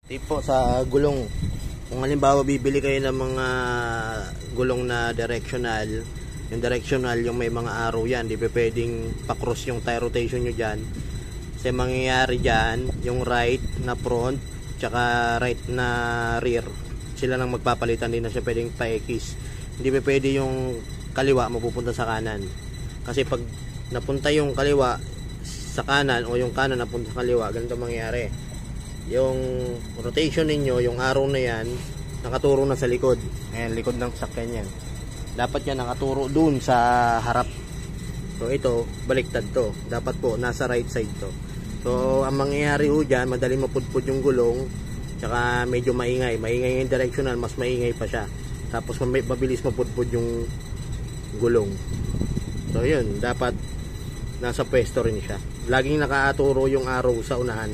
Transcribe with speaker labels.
Speaker 1: Tipo sa gulong, kung halimbawa bibili kayo ng mga gulong na directional, yung may mga arrow yan, di pa pwedeng pa-cross yung tire rotation nyo dyan. Kasi mangyayari dyan, yung right na front, tsaka right na rear, sila nang magpapalitan, din na siya pwedeng pa-X. Hindi pa pwede yung kaliwa mapupunta sa kanan. Kasi pag napunta yung kaliwa sa kanan o yung kanan napunta sa kaliwa, ganito mangyayari. Yung rotation ninyo, yung arrow na yan, nakaturo na sa likod. Ayan, likod ng sakyan yan. Dapat yan nakaturo dun sa harap. So ito, baliktad to. Dapat po, nasa right side to. So ang mangyayari ho dyan, madali mapudpud yung gulong. Tsaka medyo maingay. Maingay yung directional, mas maingay pa siya. Tapos mabilis mapudpud yung gulong. So yun, dapat nasa pwesto rin siya. Laging nakaturo yung arrow sa unahan.